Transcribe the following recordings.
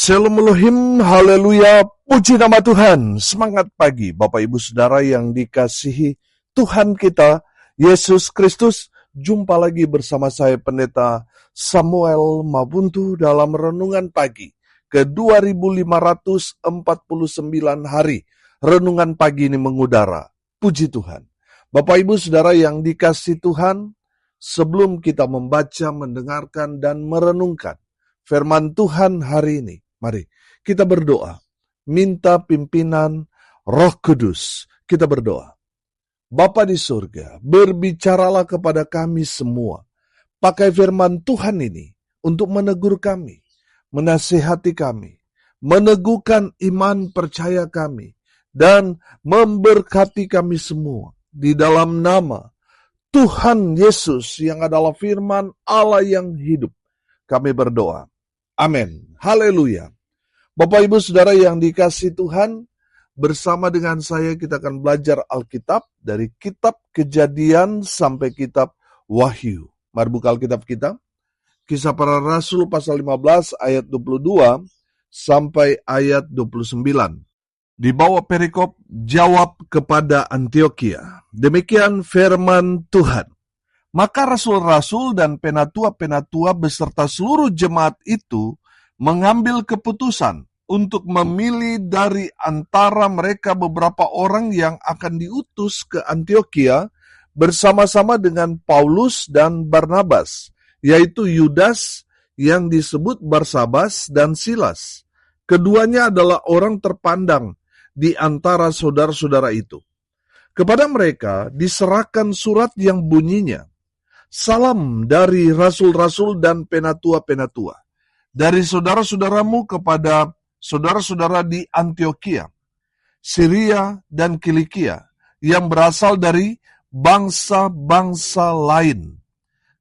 Shalom Elohim, haleluya, puji nama Tuhan. Semangat pagi Bapak Ibu Saudara yang dikasihi Tuhan kita, Yesus Kristus. Jumpa lagi bersama saya Pendeta Samuel Mabuntu dalam Renungan Pagi ke 2549 hari. Renungan pagi ini mengudara, puji Tuhan. Bapak Ibu Saudara yang dikasihi Tuhan, sebelum kita membaca, mendengarkan, dan merenungkan firman Tuhan hari ini, mari kita berdoa, minta pimpinan Roh Kudus. Kita berdoa. Bapa di surga, berbicaralah kepada kami semua. Pakai firman Tuhan ini untuk menegur kami, menasihati kami, meneguhkan iman percaya kami, dan memberkati kami semua. Di dalam nama Tuhan Yesus yang adalah firman Allah yang hidup, kami berdoa. Amin. Haleluya. Bapak Ibu Saudara yang dikasihi Tuhan, bersama dengan saya kita akan belajar Alkitab dari kitab Kejadian sampai kitab Wahyu. Mari buka Alkitab kita. Kisah Para Rasul pasal 15 ayat 22 sampai ayat 29. Di bawah perikop jawab kepada Antiokhia. Demikian firman Tuhan. Maka rasul-rasul dan penatua-penatua beserta seluruh jemaat itu mengambil keputusan untuk memilih dari antara mereka beberapa orang yang akan diutus ke Antiokhia bersama-sama dengan Paulus dan Barnabas, yaitu Yudas yang disebut Barsabas dan Silas. Keduanya adalah orang terpandang di antara saudara-saudara itu. Kepada mereka diserahkan surat yang bunyinya, salam dari rasul-rasul dan penatua-penatua, dari saudara-saudaramu kepada saudara-saudara di Antiokhia, Syria dan Kilikia, yang berasal dari bangsa-bangsa lain.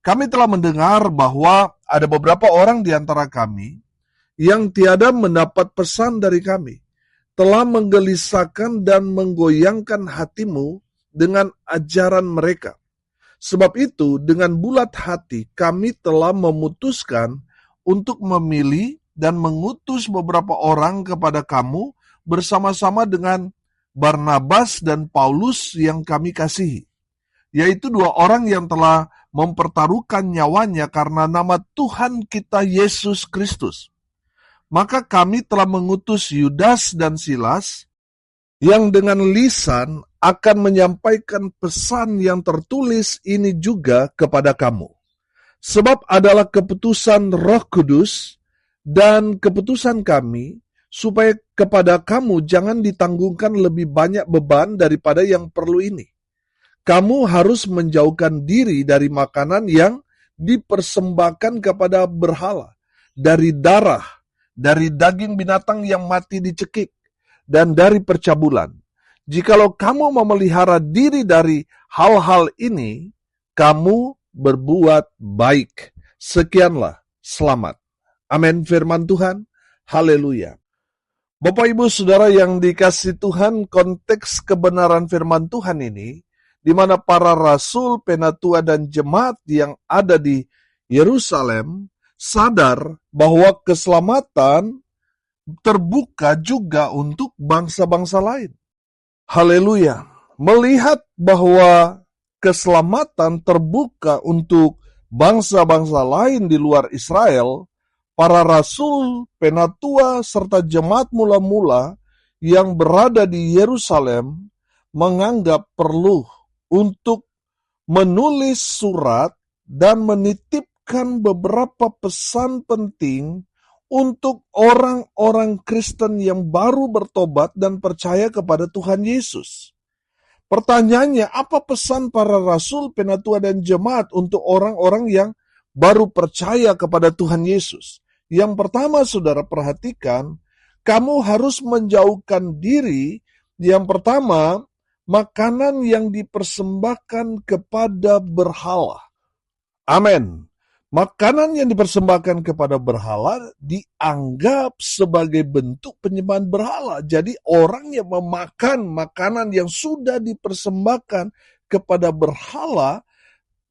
Kami telah mendengar bahwa ada beberapa orang di antara kami yang tiada mendapat pesan dari kami, telah menggelisahkan dan menggoyangkan hatimu dengan ajaran mereka. Sebab itu, dengan bulat hati kami telah memutuskan untuk memilih dan mengutus beberapa orang kepada kamu bersama-sama dengan Barnabas dan Paulus yang kami kasihi, yaitu dua orang yang telah mempertaruhkan nyawanya karena nama Tuhan kita Yesus Kristus. Maka kami telah mengutus Yudas dan Silas yang dengan lisan akan menyampaikan pesan yang tertulis ini juga kepada kamu. Sebab adalah keputusan Roh Kudus dan keputusan kami, supaya kepada kamu jangan ditanggungkan lebih banyak beban daripada yang perlu ini. Kamu harus menjauhkan diri dari makanan yang dipersembahkan kepada berhala, dari darah, dari daging binatang yang mati dicekik, dan dari percabulan. Jikalau kamu memelihara diri dari hal-hal ini, kamu berbuat baik. Sekianlah, selamat. Amin firman Tuhan. Haleluya. Bapak Ibu Saudara yang dikasihi Tuhan, konteks kebenaran firman Tuhan ini, di mana para rasul, penatua, dan jemaat yang ada di Yerusalem sadar bahwa keselamatan terbuka juga untuk bangsa-bangsa lain. Haleluya. Melihat bahwa keselamatan terbuka untuk bangsa-bangsa lain di luar Israel, para rasul, penatua, serta jemaat mula-mula yang berada di Yerusalem menganggap perlu untuk menulis surat dan menitipkan beberapa pesan penting untuk orang-orang Kristen yang baru bertobat dan percaya kepada Tuhan Yesus. Pertanyaannya, apa pesan para rasul, penatua, dan jemaat untuk orang-orang yang baru percaya kepada Tuhan Yesus? Yang pertama, saudara perhatikan, kamu harus menjauhkan diri. Yang pertama, makanan yang dipersembahkan kepada berhala. Amin. Makanan yang dipersembahkan kepada berhala dianggap sebagai bentuk penyembahan berhala. Jadi orang yang memakan makanan yang sudah dipersembahkan kepada berhala,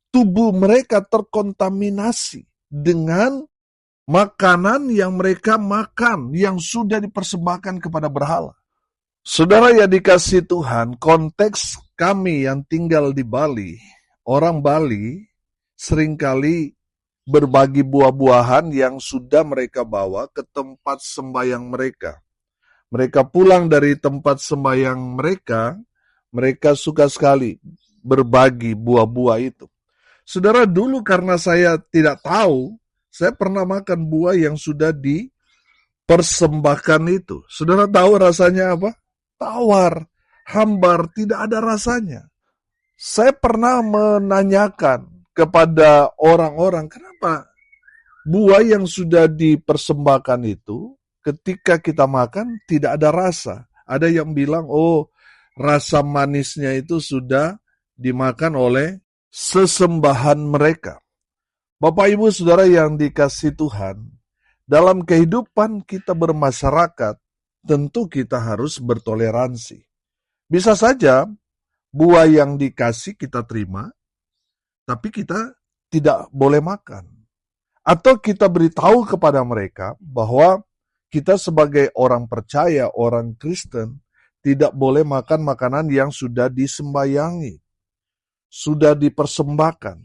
tubuh mereka terkontaminasi dengan makanan yang mereka makan, yang sudah dipersembahkan kepada berhala. Saudara yang dikasihi Tuhan, konteks kami yang tinggal di Bali, orang Bali seringkali berbagi buah-buahan yang sudah mereka bawa ke tempat sembahyang mereka. Mereka pulang dari tempat sembahyang mereka suka sekali berbagi buah-buah itu. Saudara, dulu karena saya tidak tahu, saya pernah makan buah yang sudah dipersembahkan itu. Saudara tahu rasanya apa? Tawar, hambar, tidak ada rasanya. Saya pernah menanyakan kepada orang-orang, kenapa buah yang sudah dipersembahkan itu, ketika kita makan tidak ada rasa. Ada yang bilang, oh rasa manisnya itu sudah dimakan oleh sesembahan mereka. Bapak Ibu Saudara yang dikasihi Tuhan, dalam kehidupan kita bermasyarakat, tentu kita harus bertoleransi. Bisa saja buah yang dikasih kita terima, tapi kita tidak boleh makan. Atau kita beritahu kepada mereka bahwa kita sebagai orang percaya, orang Kristen, tidak boleh makan makanan yang sudah disembayangi, sudah dipersembahkan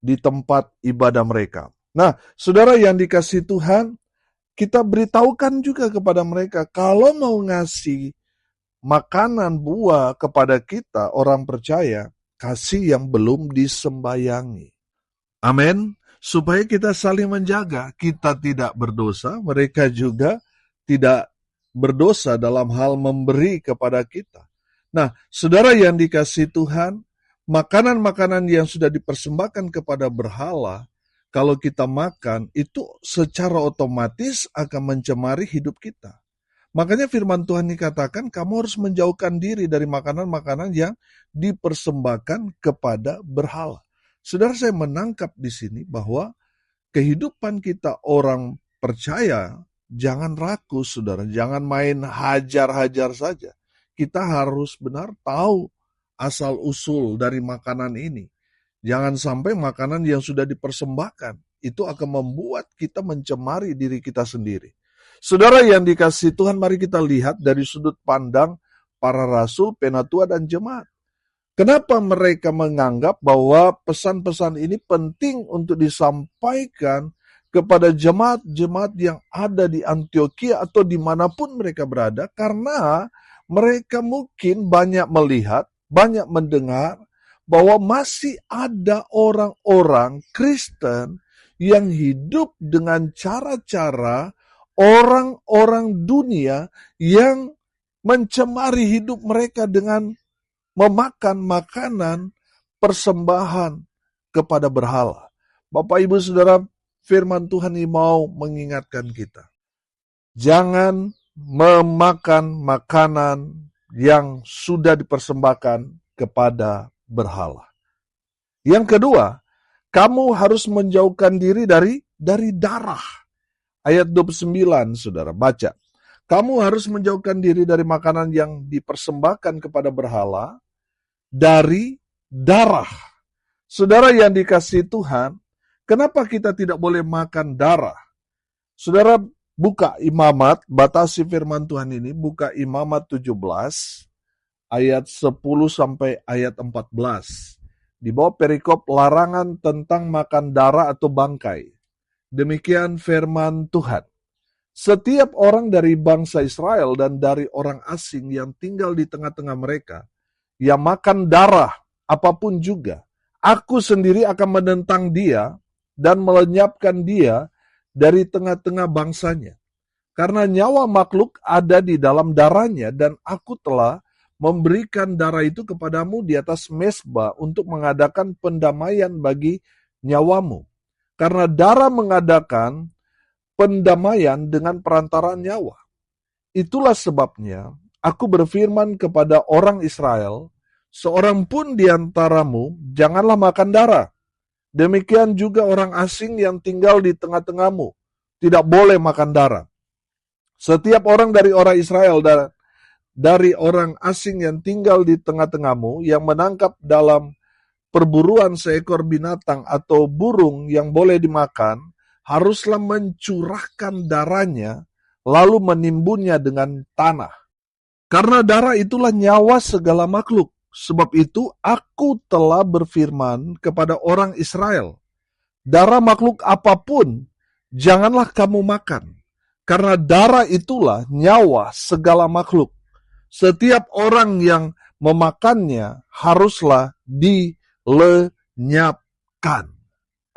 di tempat ibadah mereka. Nah, saudara yang dikasihi Tuhan, kita beritahukan juga kepada mereka, kalau mau ngasih makanan buah kepada kita, orang percaya, kasih yang belum disembayangi. Amin. Supaya kita saling menjaga, kita tidak berdosa, mereka juga tidak berdosa dalam hal memberi kepada kita. Nah, saudara yang dikasihi Tuhan, makanan-makanan yang sudah dipersembahkan kepada berhala, kalau kita makan, itu secara otomatis akan mencemari hidup kita. Makanya firman Tuhan dikatakan, kamu harus menjauhkan diri dari makanan-makanan yang dipersembahkan kepada berhala. Saudara, saya menangkap di sini bahwa kehidupan kita orang percaya, jangan rakus, saudara. Jangan main hajar-hajar saja. Kita harus benar tahu asal-usul dari makanan ini. Jangan sampai makanan yang sudah dipersembahkan, itu akan membuat kita mencemari diri kita sendiri. Saudara yang dikasihi Tuhan, mari kita lihat dari sudut pandang para rasul, penatua, dan jemaat. Kenapa mereka menganggap bahwa pesan-pesan ini penting untuk disampaikan kepada jemaat-jemaat yang ada di Antioquia atau dimanapun mereka berada? Karena mereka mungkin banyak melihat, banyak mendengar bahwa masih ada orang-orang Kristen yang hidup dengan cara-cara orang-orang dunia yang mencemari hidup mereka dengan memakan makanan persembahan kepada berhala. Bapak Ibu Saudara, firman Tuhan ini mau mengingatkan kita. Jangan memakan makanan yang sudah dipersembahkan kepada berhala. Yang kedua, kamu harus menjauhkan diri dari darah. Ayat 29, Saudara, baca. Kamu harus menjauhkan diri dari makanan yang dipersembahkan kepada berhala, dari darah. Saudara yang dikasihi Tuhan, kenapa kita tidak boleh makan darah? Saudara, buka Imamat, batasi firman Tuhan ini, buka Imamat 17, ayat 10 sampai ayat 14. Di bawah perikop larangan tentang makan darah atau bangkai. Demikian firman Tuhan. Setiap orang dari bangsa Israel dan dari orang asing yang tinggal di tengah-tengah mereka, yang makan darah apapun juga, aku sendiri akan menentang dia dan melenyapkan dia dari tengah-tengah bangsanya. Karena nyawa makhluk ada di dalam darahnya, dan aku telah memberikan darah itu kepadamu di atas mezbah untuk mengadakan pendamaian bagi nyawamu. Karena darah mengadakan pendamaian dengan perantaraan nyawa. Itulah sebabnya aku berfirman kepada orang Israel, seorang pun di antaramu janganlah makan darah. Demikian juga orang asing yang tinggal di tengah-tengahmu tidak boleh makan darah. Setiap orang dari orang Israel dan dari orang asing yang tinggal di tengah-tengahmu yang menangkap dalam perburuan seekor binatang atau burung yang boleh dimakan, haruslah mencurahkan darahnya, lalu menimbunnya dengan tanah. Karena darah itulah nyawa segala makhluk. Sebab itu aku telah berfirman kepada orang Israel, darah makhluk apapun janganlah kamu makan. Karena darah itulah nyawa segala makhluk. Setiap orang yang memakannya haruslah dilenyapkan.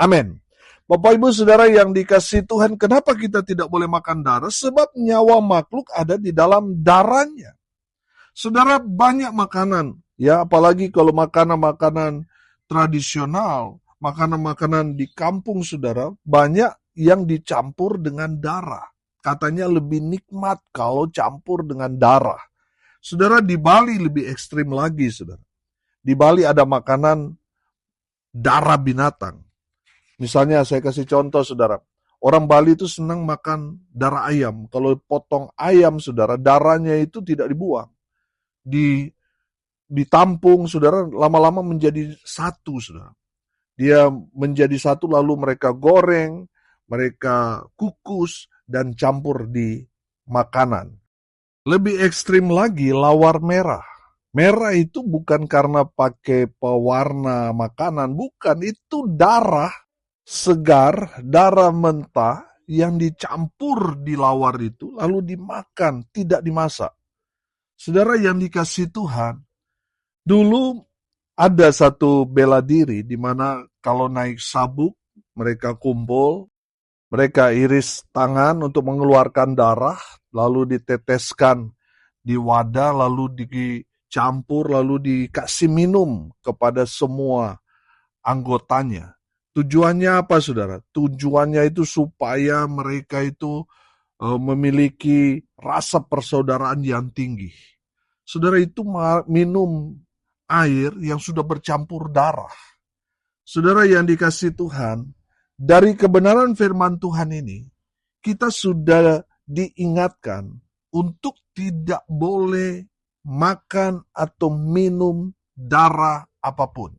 Amin. Bapak Ibu Saudara yang dikasihi Tuhan, kenapa kita tidak boleh makan darah? Sebab nyawa makhluk ada di dalam darahnya. Saudara, banyak makanan, ya apalagi kalau makanan-makanan tradisional, makanan-makanan di kampung saudara, banyak yang dicampur dengan darah. Katanya lebih nikmat kalau campur dengan darah. Saudara, di Bali lebih ekstrim lagi, saudara. Di Bali ada makanan darah binatang. Misalnya saya kasih contoh, saudara. Orang Bali itu senang makan darah ayam. Kalau potong ayam, saudara, darahnya itu tidak dibuang. Ditampung, saudara, lama-lama menjadi satu, saudara. Dia menjadi satu, lalu mereka goreng, mereka kukus, dan campur di makanan. Lebih ekstrim lagi, lawar merah. Merah itu bukan karena pakai pewarna makanan, bukan, itu darah segar, darah mentah yang dicampur di lawar itu, lalu dimakan, tidak dimasak. Saudara yang dikasihi Tuhan, dulu ada satu bela diri di mana kalau naik sabuk, mereka kumpul, mereka iris tangan untuk mengeluarkan darah, lalu diteteskan di wadah, lalu dicampur, lalu dikasih minum kepada semua anggotanya. Tujuannya apa, saudara? Tujuannya itu supaya mereka itu memiliki rasa persaudaraan yang tinggi. Saudara, itu minum air yang sudah bercampur darah. Saudara yang dikasihi Tuhan, dari kebenaran firman Tuhan ini, kita sudah diingatkan untuk tidak boleh makan atau minum darah apapun.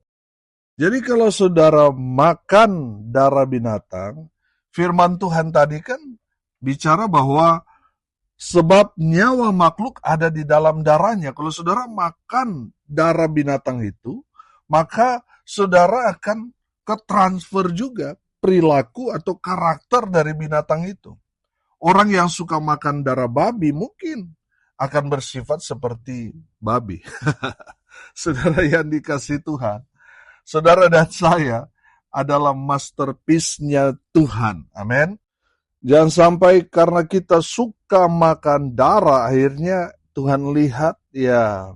Jadi kalau saudara makan darah binatang, firman Tuhan tadi kan bicara bahwa sebab nyawa makhluk ada di dalam darahnya. Kalau saudara makan darah binatang itu, maka saudara akan ketransfer juga perilaku atau karakter dari binatang itu. Orang yang suka makan darah babi mungkin akan bersifat seperti babi. Saudara yang dikasihi Tuhan, saudara dan saya adalah masterpiece-nya Tuhan. Amin. Jangan sampai karena kita suka makan darah, akhirnya Tuhan lihat ya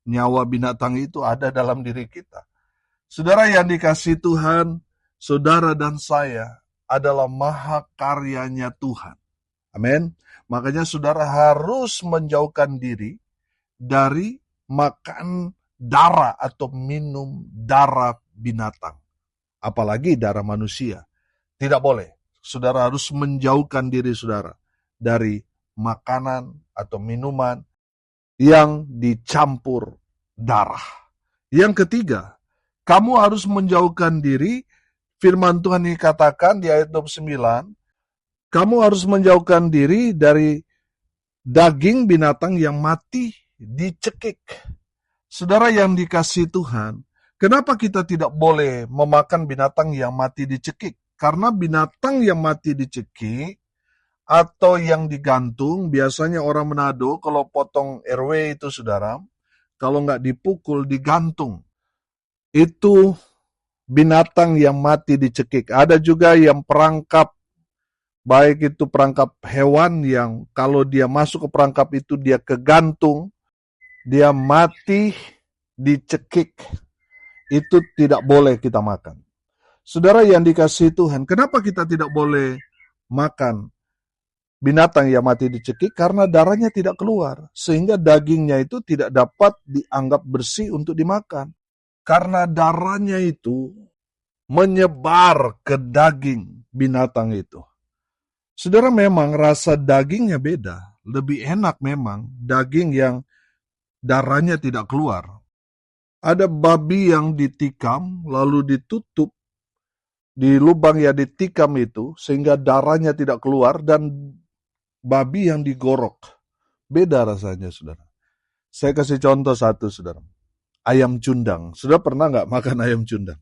nyawa binatang itu ada dalam diri kita. Saudara yang dikasihi Tuhan, saudara dan saya adalah mahakaryanya Tuhan. Amin. Makanya saudara harus menjauhkan diri dari makan darah atau minum darah binatang. Apalagi darah manusia. Tidak boleh. Saudara harus menjauhkan diri saudara dari makanan atau minuman yang dicampur darah. Yang ketiga, kamu harus menjauhkan diri, firman Tuhan ini katakan di ayat 29, kamu harus menjauhkan diri dari daging binatang yang mati dicekik. Saudara yang dikasihi Tuhan, kenapa kita tidak boleh memakan binatang yang mati dicekik? Karena binatang yang mati dicekik atau yang digantung, biasanya orang Manado kalau potong RW itu saudara, kalau nggak dipukul digantung. Itu binatang yang mati dicekik. Ada juga yang perangkap, baik itu perangkap hewan yang kalau dia masuk ke perangkap itu dia kegantung, dia mati dicekik. Itu tidak boleh kita makan. Saudara yang dikasihi Tuhan, kenapa kita tidak boleh makan binatang yang mati dicekik? Karena darahnya tidak keluar, sehingga dagingnya itu tidak dapat dianggap bersih untuk dimakan. Karena darahnya itu menyebar ke daging binatang itu. Saudara, memang rasa dagingnya beda, lebih enak memang daging yang darahnya tidak keluar. Ada babi yang ditikam lalu ditutup di lubang yang ditikam itu, sehingga darahnya tidak keluar, dan babi yang digorok. Beda rasanya, saudara. Saya kasih contoh satu, saudara. Ayam cundang. Sudah pernah nggak makan ayam cundang?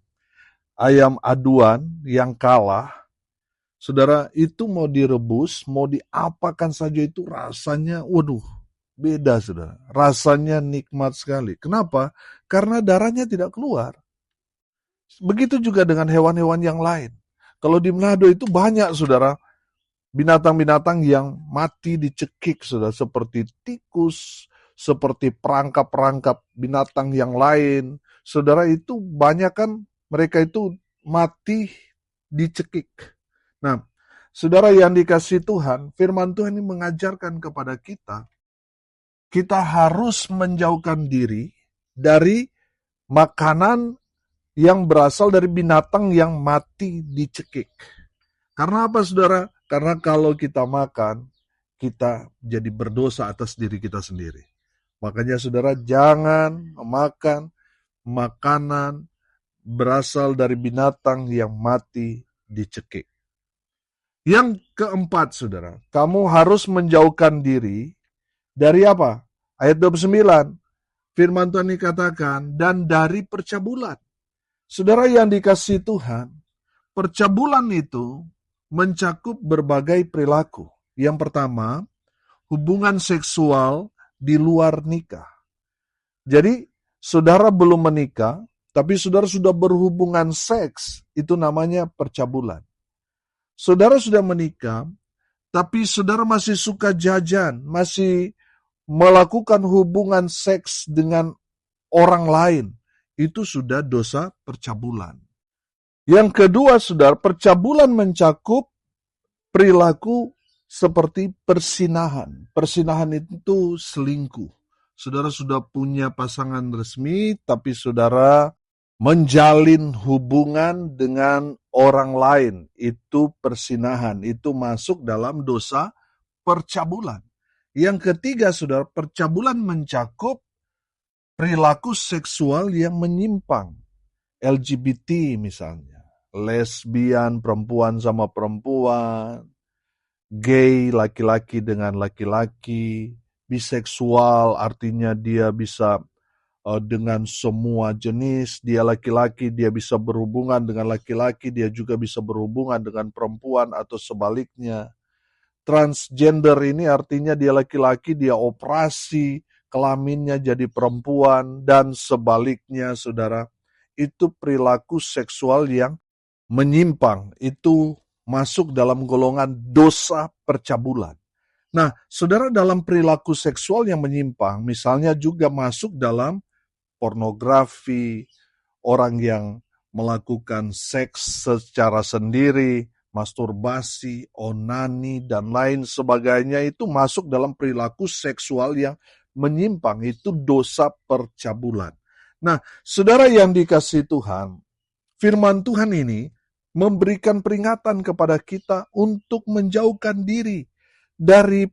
Ayam aduan yang kalah, saudara, itu mau direbus, mau diapakan saja itu rasanya, waduh, beda, saudara. Rasanya nikmat sekali. Kenapa? Karena darahnya tidak keluar. Begitu juga dengan hewan-hewan yang lain. Kalau di Manado itu banyak, saudara, binatang-binatang yang mati dicekik, saudara, seperti tikus, seperti perangkap-perangkap binatang yang lain. Saudara, itu banyak kan mereka itu mati dicekik. Nah, saudara yang dikasihi Tuhan, firman Tuhan ini mengajarkan kepada kita, kita harus menjauhkan diri dari makanan yang berasal dari binatang yang mati dicekik. Karena apa, saudara? Karena kalau kita makan, kita jadi berdosa atas diri kita sendiri. Makanya saudara, jangan memakan makanan berasal dari binatang yang mati dicekik. Yang keempat, saudara, kamu harus menjauhkan diri dari apa? Ayat 29, firman Tuhan dikatakan, dan dari percabulan. Saudara yang dikasihi Tuhan, percabulan itu mencakup berbagai perilaku. Yang pertama, hubungan seksual di luar nikah. Jadi, saudara belum menikah, tapi saudara sudah berhubungan seks, itu namanya percabulan. Saudara sudah menikah, tapi saudara masih suka jajan, masih melakukan hubungan seks dengan orang lain, itu sudah dosa percabulan. Yang kedua, saudara, percabulan mencakup perilaku seperti persinahan. Persinahan itu selingkuh. Saudara sudah punya pasangan resmi, tapi saudara menjalin hubungan dengan orang lain. Itu persinahan. Itu masuk dalam dosa percabulan. Yang ketiga, saudara, percabulan mencakup perilaku seksual yang menyimpang. LGBT misalnya. Lesbian, perempuan sama perempuan. Gay, laki-laki dengan laki-laki. Biseksual, artinya dia bisa dengan semua jenis. Dia laki-laki, dia bisa berhubungan dengan laki-laki, dia juga bisa berhubungan dengan perempuan atau sebaliknya. Transgender ini artinya dia laki-laki, dia operasi kelaminnya jadi perempuan, dan sebaliknya, saudara. Itu perilaku seksual yang menyimpang, itu masuk dalam golongan dosa percabulan. Nah, saudara, dalam perilaku seksual yang menyimpang, misalnya juga masuk dalam pornografi, orang yang melakukan seks secara sendiri, masturbasi, onani, dan lain sebagainya, itu masuk dalam perilaku seksual yang menyimpang, itu dosa percabulan. Nah, saudara yang dikasihi Tuhan, firman Tuhan ini memberikan peringatan kepada kita untuk menjauhkan diri dari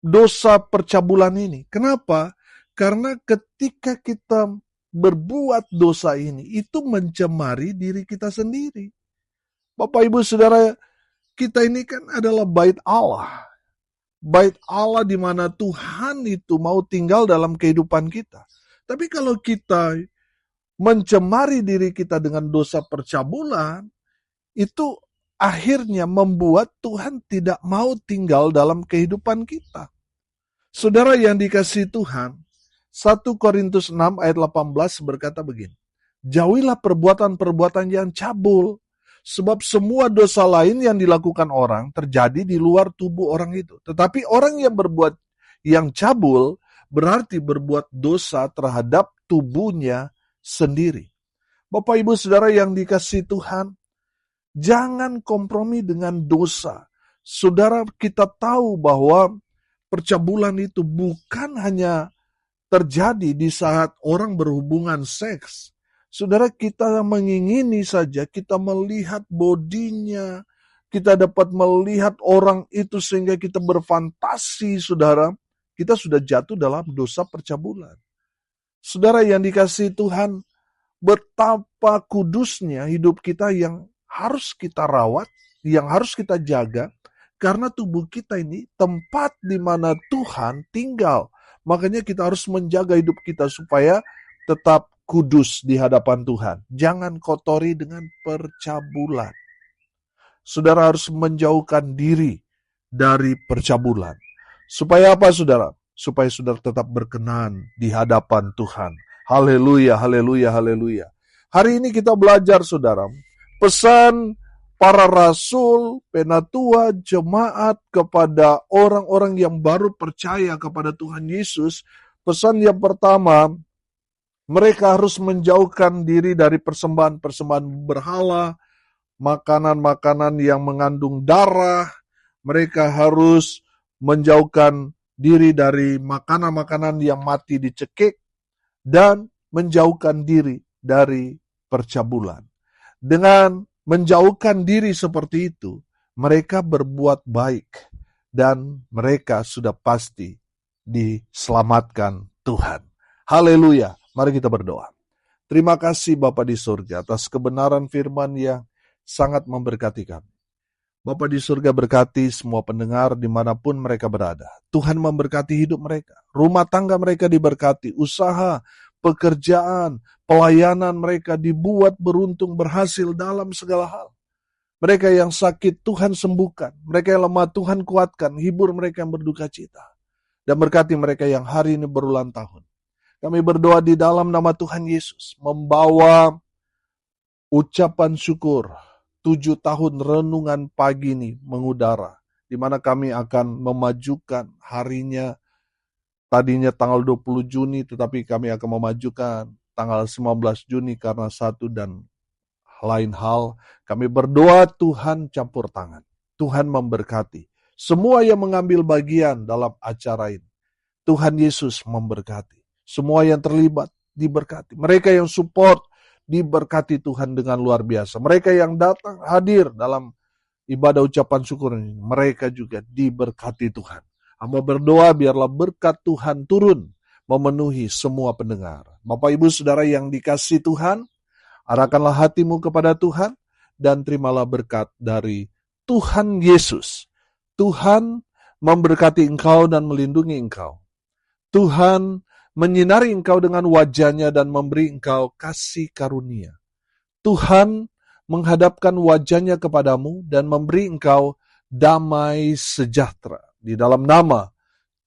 dosa percabulan ini. Kenapa? Karena ketika kita berbuat dosa ini, itu mencemari diri kita sendiri. Bapak, Ibu, Saudara, kita ini kan adalah bait Allah. Bait Allah di mana Tuhan itu mau tinggal dalam kehidupan kita. Tapi kalau kita mencemari diri kita dengan dosa percabulan, itu akhirnya membuat Tuhan tidak mau tinggal dalam kehidupan kita. Saudara yang dikasihi Tuhan, 1 Korintus 6 ayat 18 berkata begini, jauhilah perbuatan-perbuatan yang cabul, sebab semua dosa lain yang dilakukan orang terjadi di luar tubuh orang itu. Tetapi orang yang berbuat yang cabul berarti berbuat dosa terhadap tubuhnya sendiri. Bapak, Ibu, Saudara yang dikasihi Tuhan, jangan kompromi dengan dosa. Saudara, kita tahu bahwa percabulan itu bukan hanya terjadi di saat orang berhubungan seks. Saudara, kita mengingini saja, kita melihat bodinya, kita dapat melihat orang itu sehingga kita berfantasi, saudara, kita sudah jatuh dalam dosa percabulan. Saudara yang dikasihi Tuhan, betapa kudusnya hidup kita yang harus kita rawat, yang harus kita jaga, karena tubuh kita ini tempat di mana Tuhan tinggal. Makanya kita harus menjaga hidup kita supaya tetap kudus di hadapan Tuhan. Jangan kotori dengan percabulan. Saudara harus menjauhkan diri dari percabulan. Supaya apa, saudara? Supaya saudara tetap berkenan di hadapan Tuhan. Haleluya, haleluya, haleluya. Hari ini kita belajar, saudara, pesan para rasul, penatua, jemaat kepada orang-orang yang baru percaya kepada Tuhan Yesus. Pesan yang pertama, mereka harus menjauhkan diri dari persembahan-persembahan berhala, makanan-makanan yang mengandung darah. Mereka harus menjauhkan diri dari makanan-makanan yang mati dicekik, dan menjauhkan diri dari percabulan. Dengan menjauhkan diri seperti itu, mereka berbuat baik dan mereka sudah pasti diselamatkan Tuhan. Haleluya. Mari kita berdoa. Terima kasih Bapa di surga atas kebenaran firman yang sangat memberkati kami. Bapa di surga, berkati semua pendengar dimanapun mereka berada. Tuhan memberkati hidup mereka. Rumah tangga mereka diberkati. Usaha, pekerjaan, pelayanan mereka dibuat beruntung, berhasil dalam segala hal. Mereka yang sakit Tuhan sembuhkan. Mereka yang lemah Tuhan kuatkan. Hibur mereka yang berduka cita. Dan berkati mereka yang hari ini berulang tahun. Kami berdoa di dalam nama Tuhan Yesus. Membawa ucapan syukur 7 tahun renungan pagi ini mengudara. Di mana kami akan memajukan harinya. Tadinya tanggal 20 Juni, tetapi kami akan memajukan tanggal 19 Juni karena satu dan lain hal. Kami berdoa Tuhan campur tangan. Tuhan memberkati. Semua yang mengambil bagian dalam acara ini. Tuhan Yesus memberkati. Semua yang terlibat diberkati. Mereka yang support diberkati Tuhan dengan luar biasa. Mereka yang datang hadir dalam ibadah ucapan syukur ini, mereka juga diberkati Tuhan. Hamba berdoa biarlah berkat Tuhan turun memenuhi semua pendengar. Bapak Ibu Saudara yang dikasihi Tuhan, arahkanlah hatimu kepada Tuhan dan terimalah berkat dari Tuhan Yesus. Tuhan memberkati engkau dan melindungi engkau. Tuhan menyinari engkau dengan wajah-Nya dan memberi engkau kasih karunia. Tuhan menghadapkan wajah-Nya kepadamu dan memberi engkau damai sejahtera. Di dalam nama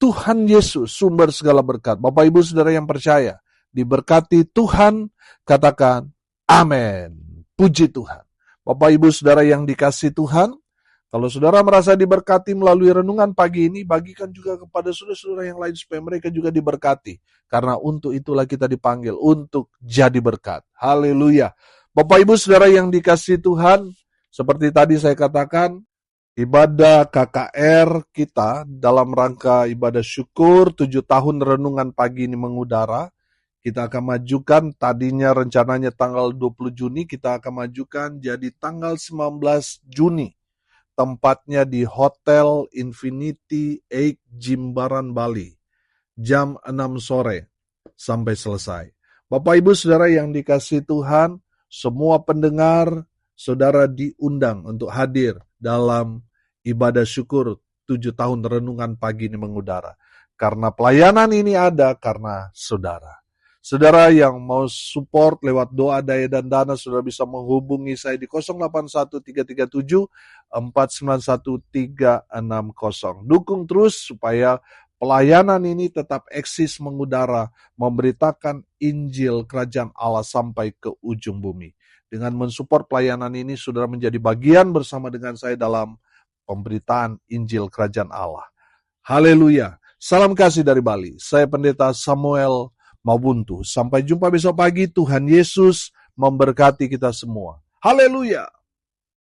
Tuhan Yesus, sumber segala berkat. Bapak Ibu Saudara yang percaya, diberkati Tuhan, katakan amin. Puji Tuhan. Bapak Ibu Saudara yang dikasihi Tuhan, kalau saudara merasa diberkati melalui renungan pagi ini, bagikan juga kepada saudara-saudara yang lain supaya mereka juga diberkati. Karena untuk itulah kita dipanggil, untuk jadi berkat. Haleluya. Bapak Ibu Saudara yang dikasihi Tuhan, seperti tadi saya katakan, ibadah KKR kita dalam rangka ibadah syukur 7 tahun renungan pagi ini mengudara. Kita akan majukan, tadinya rencananya tanggal 20 Juni, kita akan majukan jadi tanggal 19 Juni. Tempatnya di Hotel Infinity 8 Jimbaran, Bali. Jam 6 sore sampai selesai. Bapak Ibu Saudara yang dikasihi Tuhan, semua pendengar, saudara diundang untuk hadir dalam ibadah syukur 7 tahun renungan pagi ini mengudara. Karena pelayanan ini ada karena saudara. Saudara yang mau support lewat doa, daya, dan dana, saudara bisa menghubungi saya di 081337491360. Dukung terus supaya pelayanan ini tetap eksis mengudara, memberitakan Injil Kerajaan Allah sampai ke ujung bumi. Dengan mensupport pelayanan ini, saudara menjadi bagian bersama dengan saya dalam pemberitaan Injil Kerajaan Allah. Haleluya. Salam kasih dari Bali. Saya Pendeta Samuel Mabuntu. Sampai jumpa besok pagi. Tuhan Yesus memberkati kita semua. Haleluya.